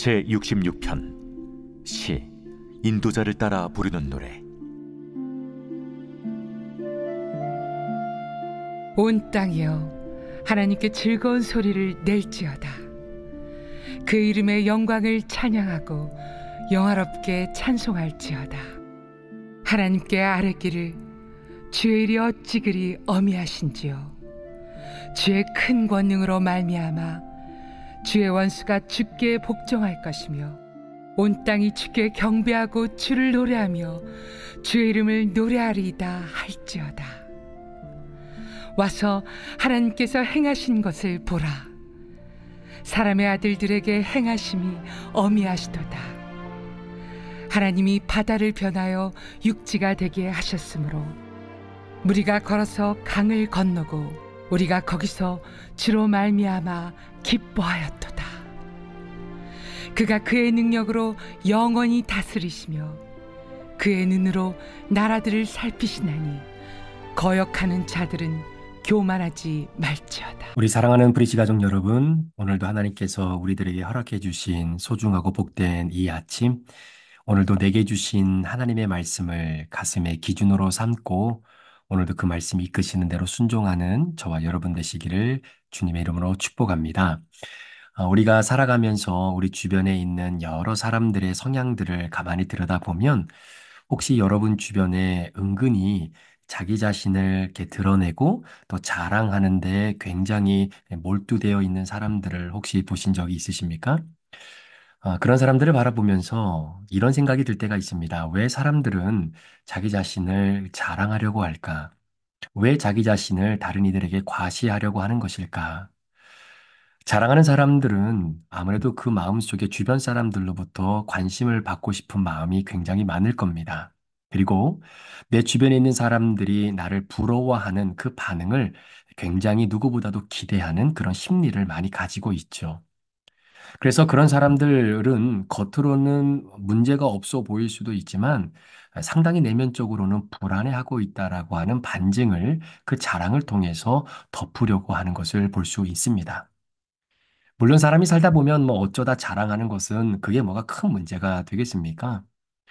제66편 시 인도자를 따라 부르는 노래. 온 땅이여 하나님께 즐거운 소리를 낼지어다. 그 이름의 영광을 찬양하고 영화롭게 찬송할지어다. 하나님께 아뢰기를 주의 일이 어찌 그리 어미하신지요. 주의 큰 권능으로 말미암아 주의 원수가 주께 복종할 것이며 온 땅이 주께 경배하고 주를 노래하며 주의 이름을 노래하리이다 할지어다. 와서 하나님께서 행하신 것을 보라. 사람의 아들들에게 행하심이 어미하시도다. 하나님이 바다를 변하여 육지가 되게 하셨으므로 무리가 걸어서 강을 건너고 우리가 거기서 주로 말미암아 기뻐하였도다. 그가 그의 능력으로 영원히 다스리시며 그의 눈으로 나라들을 살피시나니 거역하는 자들은 교만하지 말지어다. 우리 사랑하는 브리지 가족 여러분, 오늘도 하나님께서 우리들에게 허락해 주신 소중하고 복된 이 아침, 오늘도 내게 주신 하나님의 말씀을 가슴의 기준으로 삼고 오늘도 그 말씀이 이끄시는 대로 순종하는 저와 여러분 되시기를 주님의 이름으로 축복합니다. 우리가 살아가면서 우리 주변에 있는 여러 사람들의 성향들을 가만히 들여다보면 혹시 여러분 주변에 은근히 자기 자신을 이렇게 드러내고 또 자랑하는데 굉장히 몰두되어 있는 사람들을 혹시 보신 적이 있으십니까? 그런 사람들을 바라보면서 이런 생각이 들 때가 있습니다. 왜 사람들은 자기 자신을 자랑하려고 할까? 왜 자기 자신을 다른 이들에게 과시하려고 하는 것일까? 자랑하는 사람들은 아무래도 그 마음속에 주변 사람들로부터 관심을 받고 싶은 마음이 굉장히 많을 겁니다. 그리고 내 주변에 있는 사람들이 나를 부러워하는 그 반응을 굉장히 누구보다도 기대하는 그런 심리를 많이 가지고 있죠. 그래서 그런 사람들은 겉으로는 문제가 없어 보일 수도 있지만 상당히 내면적으로는 불안해하고 있다라고 하는 반증을 그 자랑을 통해서 덮으려고 하는 것을 볼 수 있습니다. 물론 사람이 살다 보면 뭐 어쩌다 자랑하는 것은 그게 뭐가 큰 문제가 되겠습니까?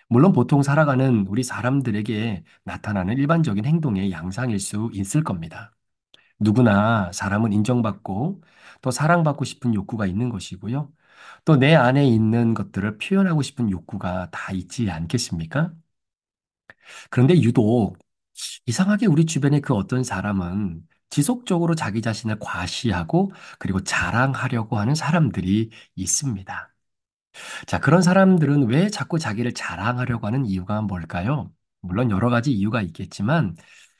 물론 보통 살아가는 우리 사람들에게 나타나는 일반적인 행동의 양상일 수 있을 겁니다. 누구나 사람은 인정받고 또 사랑받고 싶은 욕구가 있는 것이고요. 또 내 안에 있는 것들을 표현하고 싶은 욕구가 다 있지 않겠습니까? 그런데 유독 이상하게 우리 주변에 그 어떤 사람은 지속적으로 자기 자신을 과시하고 그리고 자랑하려고 하는 사람들이 있습니다. 자, 그런 사람들은 왜 자꾸 자기를 자랑하려고 하는 이유가 뭘까요? 물론 여러 가지 이유가 있겠지만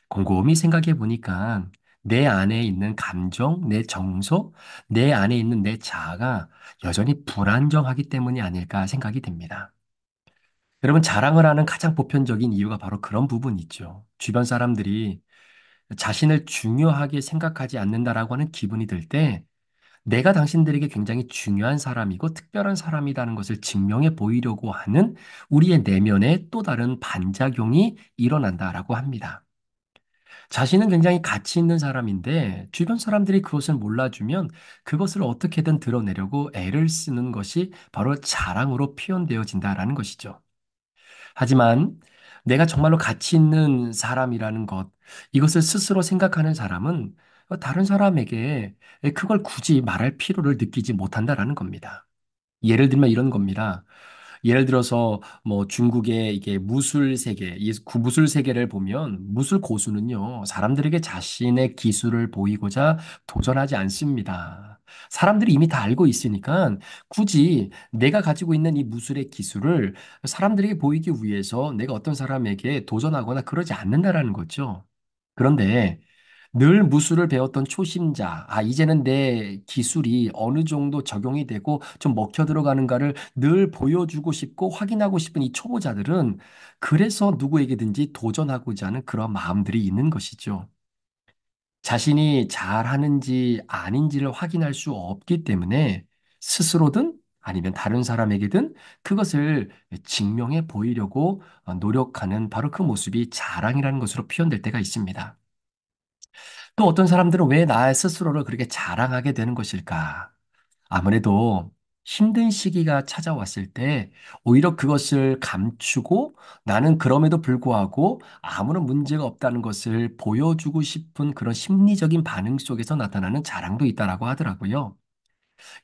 곰곰이 생각해 보니까 내 안에 있는 감정, 내 정서, 내 안에 있는 내 자아가 여전히 불안정하기 때문이 아닐까 생각이 됩니다. 여러분, 자랑을 하는 가장 보편적인 이유가 바로 그런 부분이 있죠. 주변 사람들이 자신을 중요하게 생각하지 않는다라고 하는 기분이 들 때 내가 당신들에게 굉장히 중요한 사람이고 특별한 사람이라는 것을 증명해 보이려고 하는 우리의 내면의 또 다른 반작용이 일어난다라고 합니다. 자신은 굉장히 가치 있는 사람인데 주변 사람들이 그것을 몰라주면 그것을 어떻게든 드러내려고 애를 쓰는 것이 바로 자랑으로 표현되어진다라는 것이죠. 하지만 내가 정말로 가치 있는 사람이라는 것, 이것을 스스로 생각하는 사람은 다른 사람에게 그걸 굳이 말할 필요를 느끼지 못한다라는 겁니다. 예를 들면 이런 겁니다. 예를 들어서 뭐 중국의 이게 무술 세계, 이 무술 세계를 보면 무술 고수는요, 사람들에게 자신의 기술을 보이고자 도전하지 않습니다. 사람들이 이미 다 알고 있으니까 굳이 내가 가지고 있는 이 무술의 기술을 사람들에게 보이기 위해서 내가 어떤 사람에게 도전하거나 그러지 않는다라는 거죠. 그런데 늘 무술을 배웠던 초심자, 이제는 내 기술이 어느 정도 적용이 되고 좀 먹혀 들어가는가를 늘 보여주고 싶고 확인하고 싶은 이 초보자들은 그래서 누구에게든지 도전하고자 하는 그런 마음들이 있는 것이죠. 자신이 잘하는지 아닌지를 확인할 수 없기 때문에 스스로든 아니면 다른 사람에게든 그것을 증명해 보이려고 노력하는 바로 그 모습이 자랑이라는 것으로 표현될 때가 있습니다. 또 어떤 사람들은 왜 나 스스로를 그렇게 자랑하게 되는 것일까? 아무래도 힘든 시기가 찾아왔을 때 오히려 그것을 감추고 나는 그럼에도 불구하고 아무런 문제가 없다는 것을 보여주고 싶은 그런 심리적인 반응 속에서 나타나는 자랑도 있다라고 하더라고요.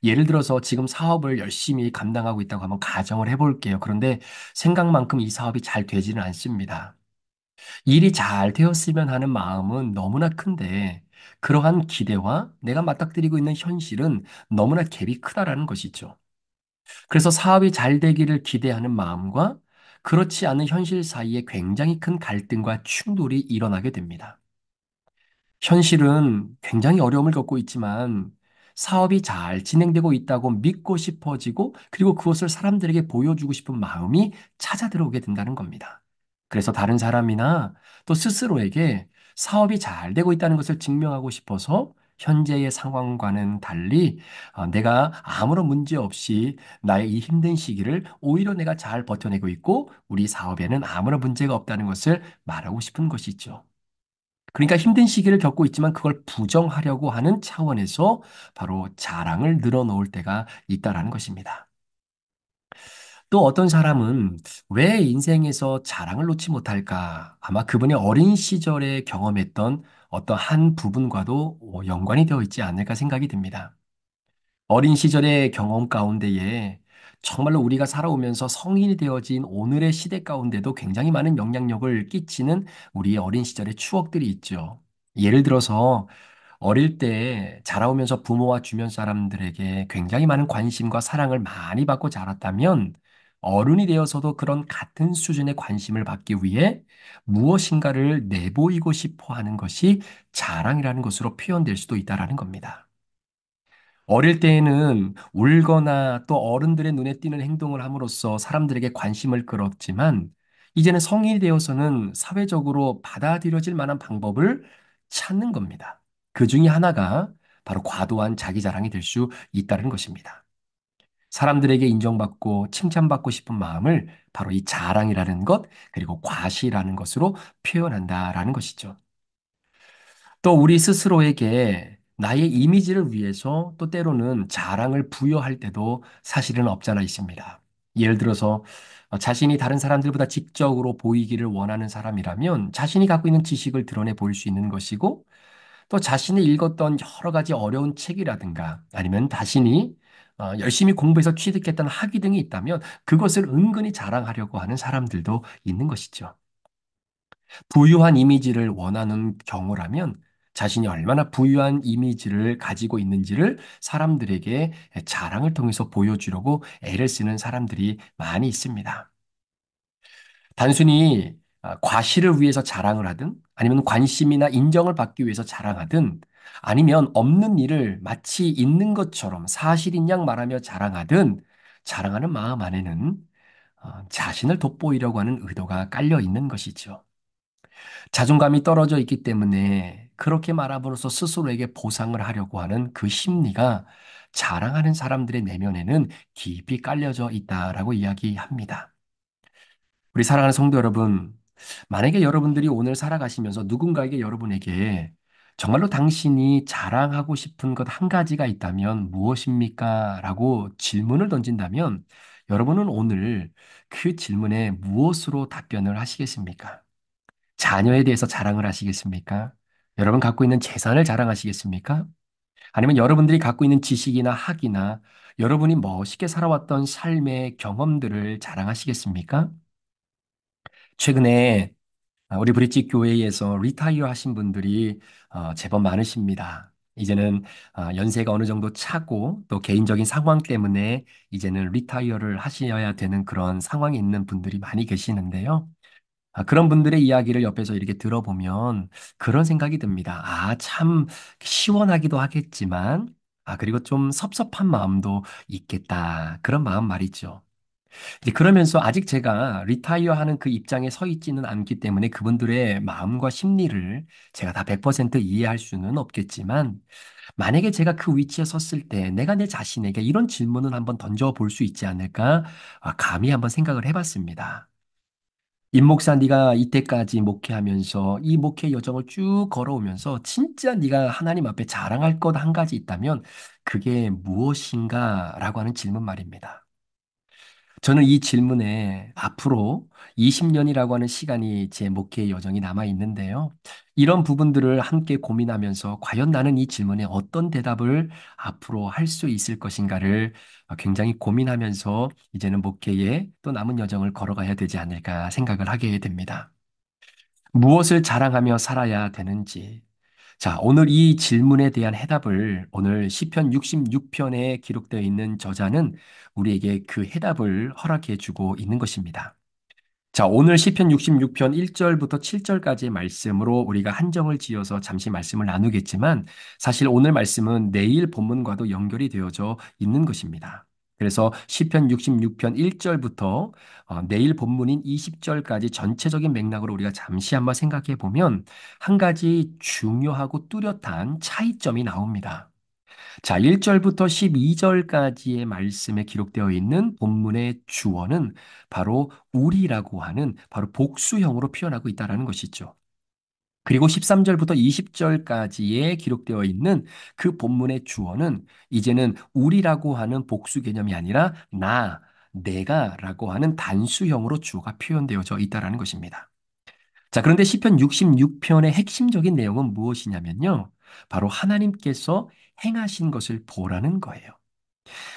예를 들어서 지금 사업을 열심히 감당하고 있다고 한번 가정을 해볼게요. 그런데 생각만큼 이 사업이 잘 되지는 않습니다. 일이 잘 되었으면 하는 마음은 너무나 큰데 그러한 기대와 내가 맞닥뜨리고 있는 현실은 너무나 갭이 크다라는 것이죠. 그래서 사업이 잘 되기를 기대하는 마음과 그렇지 않은 현실 사이에 굉장히 큰 갈등과 충돌이 일어나게 됩니다. 현실은 굉장히 어려움을 겪고 있지만 사업이 잘 진행되고 있다고 믿고 싶어지고 그리고 그것을 사람들에게 보여주고 싶은 마음이 찾아 들어오게 된다는 겁니다. 그래서 다른 사람이나 또 스스로에게 사업이 잘 되고 있다는 것을 증명하고 싶어서 현재의 상황과는 달리 내가 아무런 문제 없이 나의 이 힘든 시기를 오히려 내가 잘 버텨내고 있고 우리 사업에는 아무런 문제가 없다는 것을 말하고 싶은 것이죠. 그러니까 힘든 시기를 겪고 있지만 그걸 부정하려고 하는 차원에서 바로 자랑을 늘어놓을 때가 있다라는 것입니다. 또 어떤 사람은 왜 인생에서 자랑을 놓지 못할까? 아마 그분의 어린 시절에 경험했던 어떤 한 부분과도 연관이 되어 있지 않을까 생각이 듭니다. 어린 시절의 경험 가운데에 정말로 우리가 살아오면서 성인이 되어진 오늘의 시대 가운데도 굉장히 많은 영향력을 끼치는 우리의 어린 시절의 추억들이 있죠. 예를 들어서 어릴 때 자라오면서 부모와 주변 사람들에게 굉장히 많은 관심과 사랑을 많이 받고 자랐다면 어른이 되어서도 그런 같은 수준의 관심을 받기 위해 무엇인가를 내보이고 싶어 하는 것이 자랑이라는 것으로 표현될 수도 있다라는 겁니다. 어릴 때에는 울거나 또 어른들의 눈에 띄는 행동을 함으로써 사람들에게 관심을 끌었지만 이제는 성인이 되어서는 사회적으로 받아들여질 만한 방법을 찾는 겁니다. 그 중에 하나가 바로 과도한 자기 자랑이 될 수 있다는 것입니다. 사람들에게 인정받고 칭찬받고 싶은 마음을 바로 이 자랑이라는 것, 그리고 과시라는 것으로 표현한다라는 것이죠. 또 우리 스스로에게 나의 이미지를 위해서 또 때로는 자랑을 부여할 때도 사실은 없잖아 있습니다. 예를 들어서 자신이 다른 사람들보다 직접으로 보이기를 원하는 사람이라면 자신이 갖고 있는 지식을 드러내 보일 수 있는 것이고 또 자신이 읽었던 여러 가지 어려운 책이라든가 아니면 자신이 열심히 공부해서 취득했던 학위 등이 있다면 그것을 은근히 자랑하려고 하는 사람들도 있는 것이죠. 부유한 이미지를 원하는 경우라면 자신이 얼마나 부유한 이미지를 가지고 있는지를 사람들에게 자랑을 통해서 보여주려고 애를 쓰는 사람들이 많이 있습니다. 단순히 과시를 위해서 자랑을 하든 아니면 관심이나 인정을 받기 위해서 자랑하든 아니면 없는 일을 마치 있는 것처럼 사실인 양 말하며 자랑하든 자랑하는 마음 안에는 자신을 돋보이려고 하는 의도가 깔려 있는 것이죠. 자존감이 떨어져 있기 때문에 그렇게 말함으로써 스스로에게 보상을 하려고 하는 그 심리가 자랑하는 사람들의 내면에는 깊이 깔려져 있다라고 이야기합니다. 우리 사랑하는 성도 여러분, 만약에 여러분들이 오늘 살아가시면서 누군가에게 여러분에게 정말로 당신이 자랑하고 싶은 것 한 가지가 있다면 무엇입니까? 라고 질문을 던진다면 여러분은 오늘 그 질문에 무엇으로 답변을 하시겠습니까? 자녀에 대해서 자랑을 하시겠습니까? 여러분 갖고 있는 재산을 자랑하시겠습니까? 아니면 여러분들이 갖고 있는 지식이나 학이나 여러분이 멋있게 살아왔던 삶의 경험들을 자랑하시겠습니까? 최근에 우리 브릿지 교회에서 리타이어 하신 분들이 제법 많으십니다. 이제는 연세가 어느 정도 차고 또 개인적인 상황 때문에 이제는 리타이어를 하셔야 되는 그런 상황에 있는 분들이 많이 계시는데요. 그런 분들의 이야기를 옆에서 이렇게 들어보면 그런 생각이 듭니다. 참 시원하기도 하겠지만, 그리고 좀 섭섭한 마음도 있겠다. 그런 마음 말이죠. 이제 그러면서 아직 제가 리타이어 하는 그 입장에 서 있지는 않기 때문에 그분들의 마음과 심리를 제가 다 100% 이해할 수는 없겠지만, 만약에 제가 그 위치에 섰을 때 내가 내 자신에게 이런 질문을 한번 던져볼 수 있지 않을까, 감히 한번 생각을 해봤습니다. 임 목사 네가 이때까지 목회하면서 이 목회 여정을 쭉 걸어오면서 진짜 네가 하나님 앞에 자랑할 것 한 가지 있다면 그게 무엇인가? 라고 하는 질문 말입니다. 저는 이 질문에 앞으로 20년이라고 하는 시간이 제 목회의 여정이 남아 있는데요. 이런 부분들을 함께 고민하면서 과연 나는 이 질문에 어떤 대답을 앞으로 할 수 있을 것인가를 굉장히 고민하면서 이제는 목회에 또 남은 여정을 걸어가야 되지 않을까 생각을 하게 됩니다. 무엇을 자랑하며 살아야 되는지. 자, 오늘 이 질문에 대한 해답을 오늘 시편 66편에 기록되어 있는 저자는 우리에게 그 해답을 허락해 주고 있는 것입니다. 자, 오늘 시편 66편 1절부터 7절까지의 말씀으로 우리가 한정을 지어서 잠시 말씀을 나누겠지만 사실 오늘 말씀은 내일 본문과도 연결이 되어져 있는 것입니다. 그래서 시편 66편 1절부터 내일 본문인 20절까지 전체적인 맥락으로 우리가 잠시 한번 생각해 보면 한 가지 중요하고 뚜렷한 차이점이 나옵니다. 자, 1절부터 12절까지의 말씀에 기록되어 있는 본문의 주어는 바로 우리라고 하는 바로 복수형으로 표현하고 있다는 것이죠. 그리고 13절부터 20절까지에 기록되어 있는 그 본문의 주어는 이제는 우리라고 하는 복수 개념이 아니라 내가라고 하는 단수형으로 주어가 표현되어져 있다는 것입니다. 자, 그런데 시편 66편의 핵심적인 내용은 무엇이냐면요. 바로 하나님께서 행하신 것을 보라는 거예요.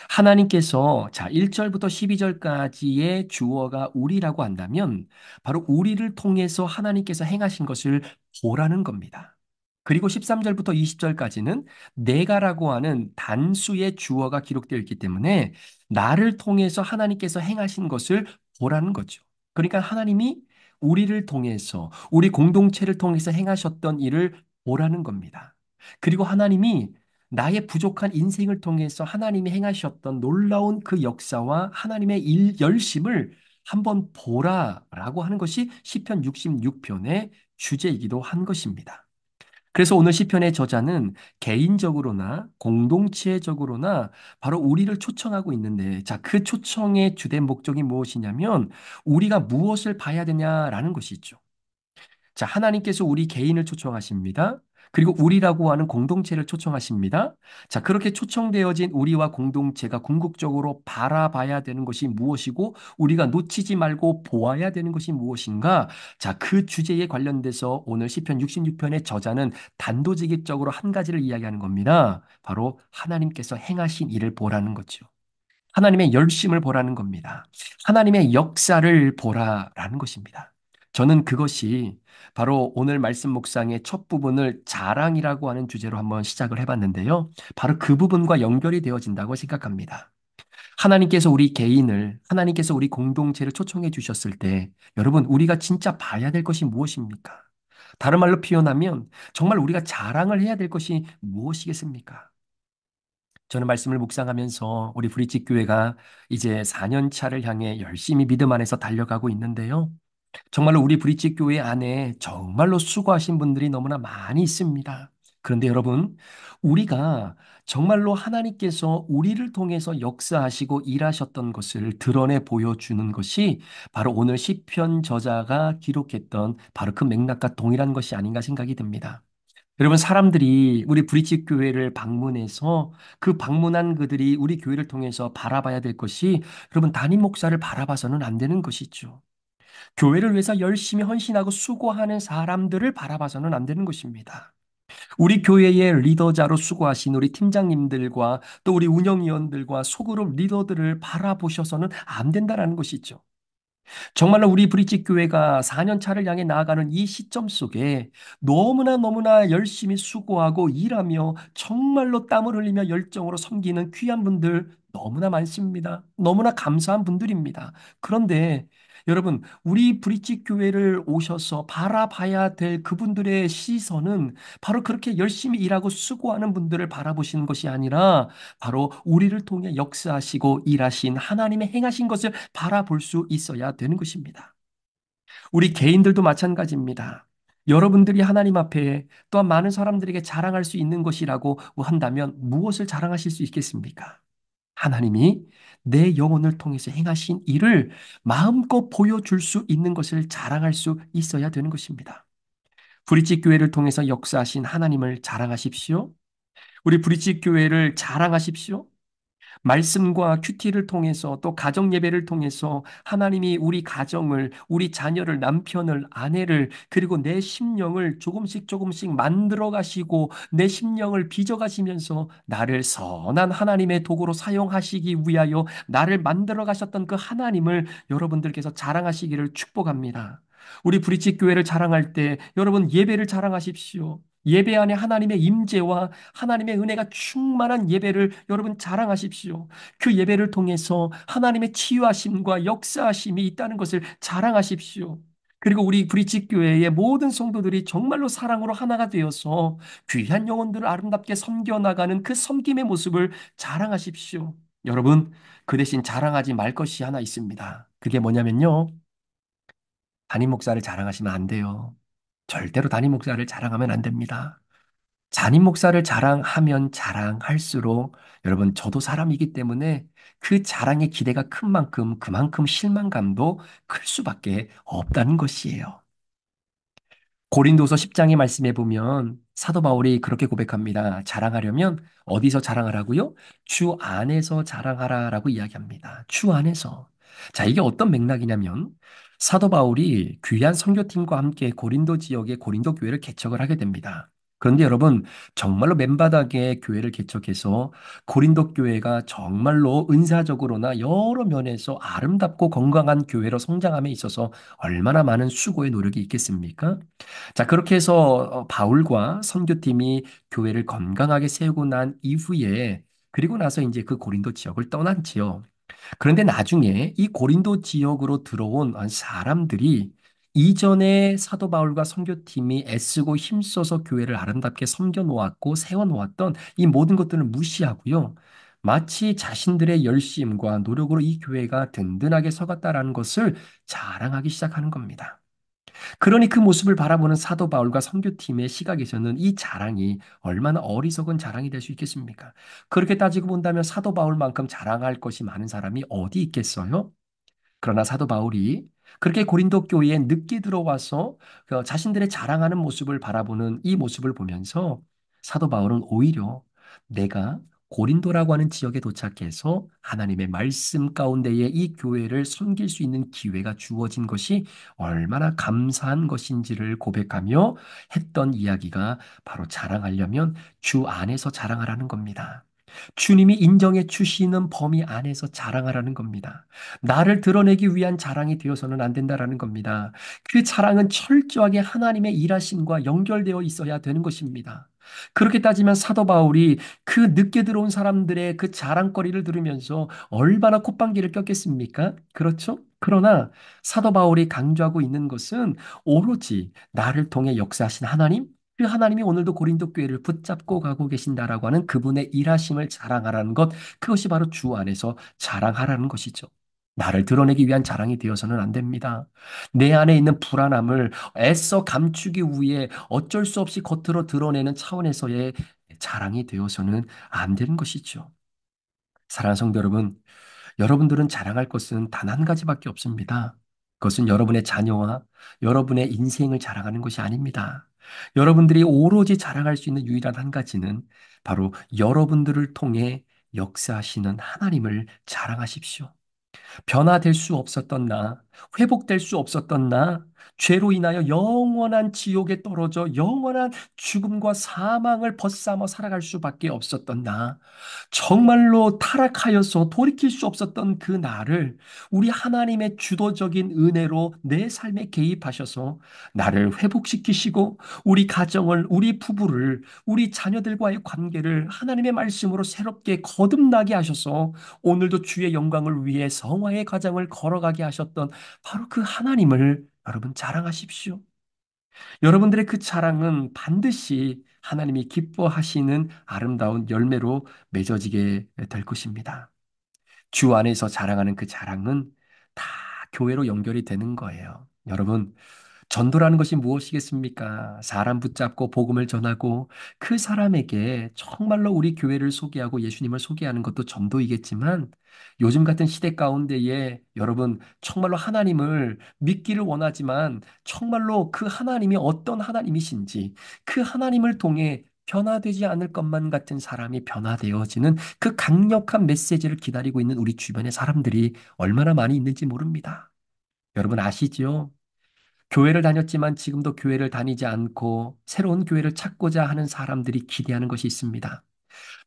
하나님께서 자, 1절부터 12절까지의 주어가 우리라고 한다면 바로 우리를 통해서 하나님께서 행하신 것을 보라는 겁니다. 그리고 13절부터 20절까지는 내가라고 하는 단수의 주어가 기록되어 있기 때문에 나를 통해서 하나님께서 행하신 것을 보라는 거죠. 그러니까 하나님이 우리를 통해서 우리 공동체를 통해서 행하셨던 일을 보라는 겁니다. 그리고 하나님이 나의 부족한 인생을 통해서 하나님이 행하셨던 놀라운 그 역사와 하나님의 열심을 한번 보라라고 하는 것이 시편 66편의 주제이기도 한 것입니다. 그래서 오늘 시편의 저자는 개인적으로나 공동체적으로나 바로 우리를 초청하고 있는데, 자, 그 초청의 주된 목적이 무엇이냐면 우리가 무엇을 봐야 되냐라는 것이죠. 자, 하나님께서 우리 개인을 초청하십니다. 그리고 우리라고 하는 공동체를 초청하십니다. 자, 그렇게 초청되어진 우리와 공동체가 궁극적으로 바라봐야 되는 것이 무엇이고, 우리가 놓치지 말고 보아야 되는 것이 무엇인가? 자, 그 주제에 관련돼서 오늘 시편 66편의 저자는 단도직입적으로 한 가지를 이야기하는 겁니다. 바로 하나님께서 행하신 일을 보라는 거죠. 하나님의 열심을 보라는 겁니다. 하나님의 역사를 보라라는 것입니다. 저는 그것이 바로 오늘 말씀 묵상의 첫 부분을 자랑이라고 하는 주제로 한번 시작을 해봤는데요. 바로 그 부분과 연결이 되어진다고 생각합니다. 하나님께서 우리 개인을, 하나님께서 우리 공동체를 초청해 주셨을 때, 여러분, 우리가 진짜 봐야 될 것이 무엇입니까? 다른 말로 표현하면 정말 우리가 자랑을 해야 될 것이 무엇이겠습니까? 저는 말씀을 묵상하면서 우리 브릿지 교회가 이제 4년 차를 향해 열심히 믿음 안에서 달려가고 있는데요. 정말로 우리 브릿지 교회 안에 정말로 수고하신 분들이 너무나 많이 있습니다. 그런데 여러분, 우리가 정말로 하나님께서 우리를 통해서 역사하시고 일하셨던 것을 드러내 보여주는 것이 바로 오늘 시편 저자가 기록했던 바로 그 맥락과 동일한 것이 아닌가 생각이 듭니다. 여러분, 사람들이 우리 브릿지 교회를 방문해서 그 방문한 그들이 우리 교회를 통해서 바라봐야 될 것이 여러분, 담임 목사를 바라봐서는 안 되는 것이죠. 교회를 위해서 열심히 헌신하고 수고하는 사람들을 바라봐서는 안 되는 것입니다. 우리 교회의 리더자로 수고하신 우리 팀장님들과 또 우리 운영위원들과 소그룹 리더들을 바라보셔서는 안 된다라는 것이죠. 정말로 우리 브릿지 교회가 4년 차를 향해 나아가는 이 시점 속에 너무나 열심히 수고하고 일하며 정말로 땀을 흘리며 열정으로 섬기는 귀한 분들 너무나 많습니다. 너무나 감사한 분들입니다. 그런데 여러분, 우리 브릿지 교회를 오셔서 바라봐야 될 그분들의 시선은 바로 그렇게 열심히 일하고 수고하는 분들을 바라보시는 것이 아니라 바로 우리를 통해 역사하시고 일하신 하나님의 행하신 것을 바라볼 수 있어야 되는 것입니다. 우리 개인들도 마찬가지입니다. 여러분들이 하나님 앞에 또한 많은 사람들에게 자랑할 수 있는 것이라고 한다면 무엇을 자랑하실 수 있겠습니까? 하나님이 내 영혼을 통해서 행하신 일을 마음껏 보여줄 수 있는 것을 자랑할 수 있어야 되는 것입니다. 브릿지 교회를 통해서 역사하신 하나님을 자랑하십시오. 우리 브릿지 교회를 자랑하십시오. 말씀과 큐티를 통해서 또 가정 예배를 통해서 하나님이 우리 가정을, 우리 자녀를, 남편을, 아내를, 그리고 내 심령을 조금씩 조금씩 만들어 가시고 내 심령을 빚어 가시면서 나를 선한 하나님의 도구로 사용하시기 위하여 나를 만들어 가셨던 그 하나님을 여러분들께서 자랑하시기를 축복합니다. 우리 브릿지 교회를 자랑할 때 여러분 예배를 자랑하십시오. 예배 안에 하나님의 임재와 하나님의 은혜가 충만한 예배를 여러분 자랑하십시오. 그 예배를 통해서 하나님의 치유하심과 역사하심이 있다는 것을 자랑하십시오. 그리고 우리 브릿지 교회의 모든 성도들이 정말로 사랑으로 하나가 되어서 귀한 영혼들을 아름답게 섬겨 나가는 그 섬김의 모습을 자랑하십시오. 여러분, 그 대신 자랑하지 말 것이 하나 있습니다. 그게 뭐냐면요. 담임 목사를 자랑하시면 안 돼요. 절대로 담임 목사를 자랑하면 안 됩니다. 담임 목사를 자랑하면 자랑할수록 여러분 저도 사람이기 때문에 그 자랑의 기대가 큰 만큼 그만큼 실망감도 클 수밖에 없다는 것이에요. 고린도서 10장의 말씀에 보면 사도 바울이 그렇게 고백합니다. 자랑하려면 어디서 자랑하라고요? 주 안에서 자랑하라라고 이야기합니다. 주 안에서. 자, 이게 어떤 맥락이냐면 사도 바울이 귀한 선교팀과 함께 고린도 지역의 고린도 교회를 개척을 하게 됩니다. 그런데 여러분, 정말로 맨바닥에 교회를 개척해서 고린도 교회가 정말로 은사적으로나 여러 면에서 아름답고 건강한 교회로 성장함에 있어서 얼마나 많은 수고의 노력이 있겠습니까? 자, 그렇게 해서 바울과 선교팀이 교회를 건강하게 세우고 난 이후에 그리고 나서 이제 그 고린도 지역을 떠났지요. 그런데 나중에 이 고린도 지역으로 들어온 사람들이 이전에 사도 바울과 선교팀이 애쓰고 힘써서 교회를 아름답게 섬겨 놓았고 세워 놓았던 이 모든 것들을 무시하고요. 마치 자신들의 열심과 노력으로 이 교회가 든든하게 서갔다라는 것을 자랑하기 시작하는 겁니다. 그러니 그 모습을 바라보는 사도 바울과 선교팀의 시각에서는 이 자랑이 얼마나 어리석은 자랑이 될 수 있겠습니까? 그렇게 따지고 본다면 사도 바울만큼 자랑할 것이 많은 사람이 어디 있겠어요? 그러나 사도 바울이 그렇게 고린도 교회에 늦게 들어와서 그 자신들의 자랑하는 모습을 바라보는 이 모습을 보면서 사도 바울은 오히려 내가 고린도라고 하는 지역에 도착해서 하나님의 말씀 가운데에 이 교회를 섬길 수 있는 기회가 주어진 것이 얼마나 감사한 것인지를 고백하며 했던 이야기가 바로 자랑하려면 주 안에서 자랑하라는 겁니다. 주님이 인정해 주시는 범위 안에서 자랑하라는 겁니다. 나를 드러내기 위한 자랑이 되어서는 안 된다라는 겁니다. 그 자랑은 철저하게 하나님의 일하심과 연결되어 있어야 되는 것입니다. 그렇게 따지면 사도 바울이 그 늦게 들어온 사람들의 그 자랑거리를 들으면서 얼마나 콧방귀를 꼈겠습니까? 그렇죠? 그러나 사도 바울이 강조하고 있는 것은 오로지 나를 통해 역사하신 하나님, 그 하나님이 오늘도 고린도 교회를 붙잡고 가고 계신다라고 하는 그분의 일하심을 자랑하라는 것, 그것이 바로 주 안에서 자랑하라는 것이죠. 나를 드러내기 위한 자랑이 되어서는 안 됩니다. 내 안에 있는 불안함을 애써 감추기 위해 어쩔 수 없이 겉으로 드러내는 차원에서의 자랑이 되어서는 안 되는 것이죠. 사랑하는 성도 여러분, 여러분들은 자랑할 것은 단 한 가지밖에 없습니다. 그것은 여러분의 자녀와 여러분의 인생을 자랑하는 것이 아닙니다. 여러분들이 오로지 자랑할 수 있는 유일한 한 가지는 바로 여러분들을 통해 역사하시는 하나님을 자랑하십시오. 변화될 수 없었던 나, 회복될 수 없었던 나, 죄로 인하여 영원한 지옥에 떨어져 영원한 죽음과 사망을 벗삼아 살아갈 수밖에 없었던 나, 정말로 타락하여서 돌이킬 수 없었던 그 나를 우리 하나님의 주도적인 은혜로 내 삶에 개입하셔서 나를 회복시키시고 우리 가정을, 우리 부부를, 우리 자녀들과의 관계를 하나님의 말씀으로 새롭게 거듭나게 하셔서 오늘도 주의 영광을 위해 성화의 과정을 걸어가게 하셨던 바로 그 하나님을 여러분 자랑하십시오. 여러분들의 그 자랑은 반드시 하나님이 기뻐하시는 아름다운 열매로 맺어지게 될 것입니다. 주 안에서 자랑하는 그 자랑은 다 교회로 연결이 되는 거예요. 여러분, 전도라는 것이 무엇이겠습니까? 사람 붙잡고 복음을 전하고 그 사람에게 정말로 우리 교회를 소개하고 예수님을 소개하는 것도 전도이겠지만 요즘 같은 시대 가운데에 여러분 정말로 하나님을 믿기를 원하지만 정말로 그 하나님이 어떤 하나님이신지 그 하나님을 통해 변화되지 않을 것만 같은 사람이 변화되어지는 그 강력한 메시지를 기다리고 있는 우리 주변의 사람들이 얼마나 많이 있는지 모릅니다. 여러분 아시죠? 교회를 다녔지만 지금도 교회를 다니지 않고 새로운 교회를 찾고자 하는 사람들이 기대하는 것이 있습니다.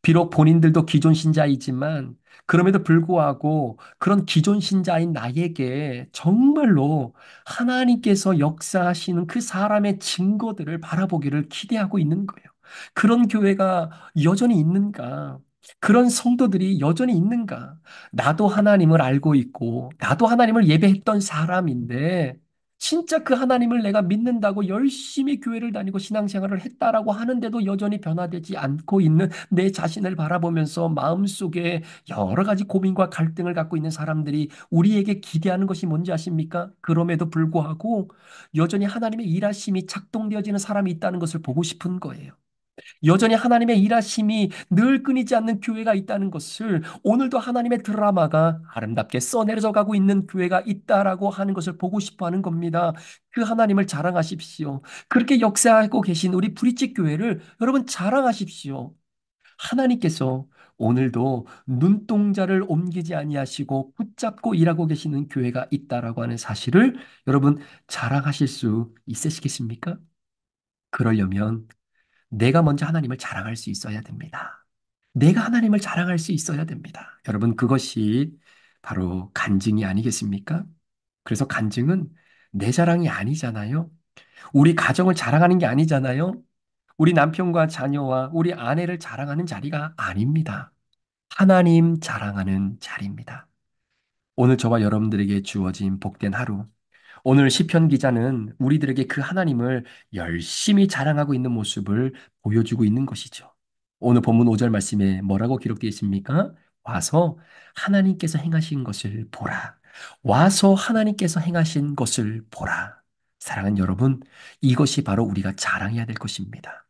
비록 본인들도 기존 신자이지만 그럼에도 불구하고 그런 기존 신자인 나에게 정말로 하나님께서 역사하시는 그 사람의 증거들을 바라보기를 기대하고 있는 거예요. 그런 교회가 여전히 있는가? 그런 성도들이 여전히 있는가? 나도 하나님을 알고 있고, 나도 하나님을 예배했던 사람인데, 진짜 그 하나님을 내가 믿는다고 열심히 교회를 다니고 신앙생활을 했다라고 하는데도 여전히 변화되지 않고 있는 내 자신을 바라보면서 마음속에 여러 가지 고민과 갈등을 갖고 있는 사람들이 우리에게 기대하는 것이 뭔지 아십니까? 그럼에도 불구하고 여전히 하나님의 일하심이 작동되어지는 사람이 있다는 것을 보고 싶은 거예요. 여전히 하나님의 일하심이 늘 끊이지 않는 교회가 있다는 것을, 오늘도 하나님의 드라마가 아름답게 써내려져 가고 있는 교회가 있다라고 하는 것을 보고 싶어 하는 겁니다. 그 하나님을 자랑하십시오. 그렇게 역사하고 계신 우리 브릿지 교회를 여러분 자랑하십시오. 하나님께서 오늘도 눈동자를 옮기지 아니하시고 붙잡고 일하고 계시는 교회가 있다라고 하는 사실을 여러분 자랑하실 수 있으시겠습니까? 그러려면 내가 먼저 하나님을 자랑할 수 있어야 됩니다. 내가 하나님을 자랑할 수 있어야 됩니다. 여러분, 그것이 바로 간증이 아니겠습니까? 그래서 간증은 내 자랑이 아니잖아요. 우리 가정을 자랑하는 게 아니잖아요. 우리 남편과 자녀와 우리 아내를 자랑하는 자리가 아닙니다. 하나님 자랑하는 자리입니다. 오늘 저와 여러분들에게 주어진 복된 하루, 오늘 시편 기자는 우리들에게 그 하나님을 열심히 자랑하고 있는 모습을 보여주고 있는 것이죠. 오늘 본문 5절 말씀에 뭐라고 기록되어 있습니까? 와서 하나님께서 행하신 것을 보라. 와서 하나님께서 행하신 것을 보라. 사랑하는 여러분, 이것이 바로 우리가 자랑해야 될 것입니다.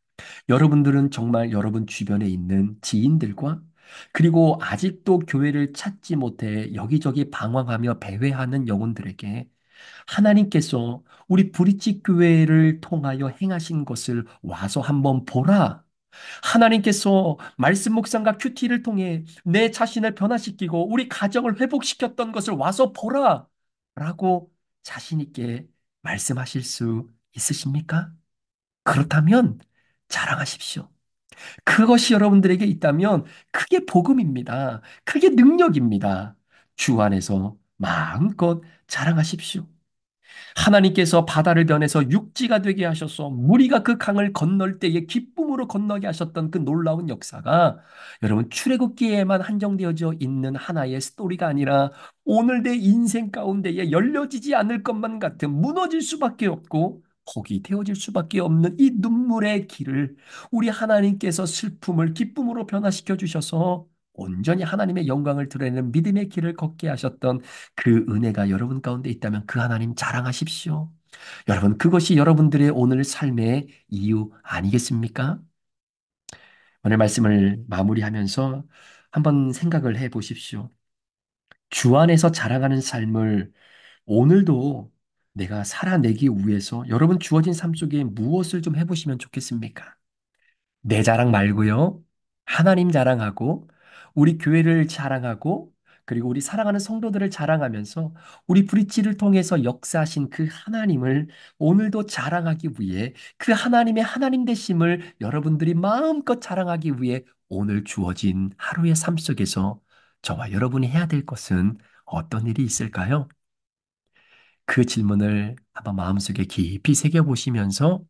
여러분들은 정말 여러분 주변에 있는 지인들과 그리고 아직도 교회를 찾지 못해 여기저기 방황하며 배회하는 영혼들에게 하나님께서 우리 브릿지 교회를 통하여 행하신 것을 와서 한번 보라. 하나님께서 말씀 묵상과 큐티를 통해 내 자신을 변화시키고 우리 가정을 회복시켰던 것을 와서 보라. 라고 자신 있게 말씀하실 수 있으십니까? 그렇다면 자랑하십시오. 그것이 여러분들에게 있다면 그게 복음입니다. 그게 능력입니다. 주 안에서 마음껏 자랑하십시오. 하나님께서 바다를 변해서 육지가 되게 하셔서 무리가 그 강을 건널 때에 기쁨으로 건너게 하셨던 그 놀라운 역사가 여러분 출애굽기에만 한정되어져 있는 하나의 스토리가 아니라 오늘 내 인생 가운데에 열려지지 않을 것만 같은 무너질 수밖에 없고 폭이 되어질 수밖에 없는 이 눈물의 길을 우리 하나님께서 슬픔을 기쁨으로 변화시켜 주셔서 온전히 하나님의 영광을 드러내는 믿음의 길을 걷게 하셨던 그 은혜가 여러분 가운데 있다면 그 하나님 자랑하십시오. 여러분, 그것이 여러분들의 오늘 삶의 이유 아니겠습니까? 오늘 말씀을 마무리하면서 한번 생각을 해 보십시오. 주 안에서 자랑하는 삶을 오늘도 내가 살아내기 위해서 여러분 주어진 삶 속에 무엇을 좀 해보시면 좋겠습니까? 내 자랑 말고요. 하나님 자랑하고 우리 교회를 자랑하고 그리고 우리 사랑하는 성도들을 자랑하면서 우리 브릿지를 통해서 역사하신 그 하나님을 오늘도 자랑하기 위해 그 하나님의 하나님 되심을 여러분들이 마음껏 자랑하기 위해 오늘 주어진 하루의 삶 속에서 저와 여러분이 해야 될 것은 어떤 일이 있을까요? 그 질문을 한번 마음속에 깊이 새겨보시면서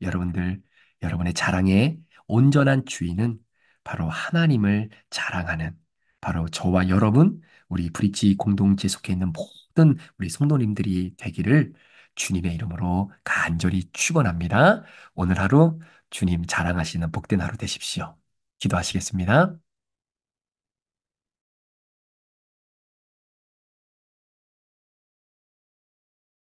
여러분들, 여러분의 자랑의 온전한 주인은 바로 하나님을 자랑하는 바로 저와 여러분, 우리 브릿지 공동체 속해 있는 모든 우리 성도님들이 되기를 주님의 이름으로 간절히 축원합니다. 오늘 하루 주님 자랑하시는 복된 하루 되십시오. 기도하시겠습니다.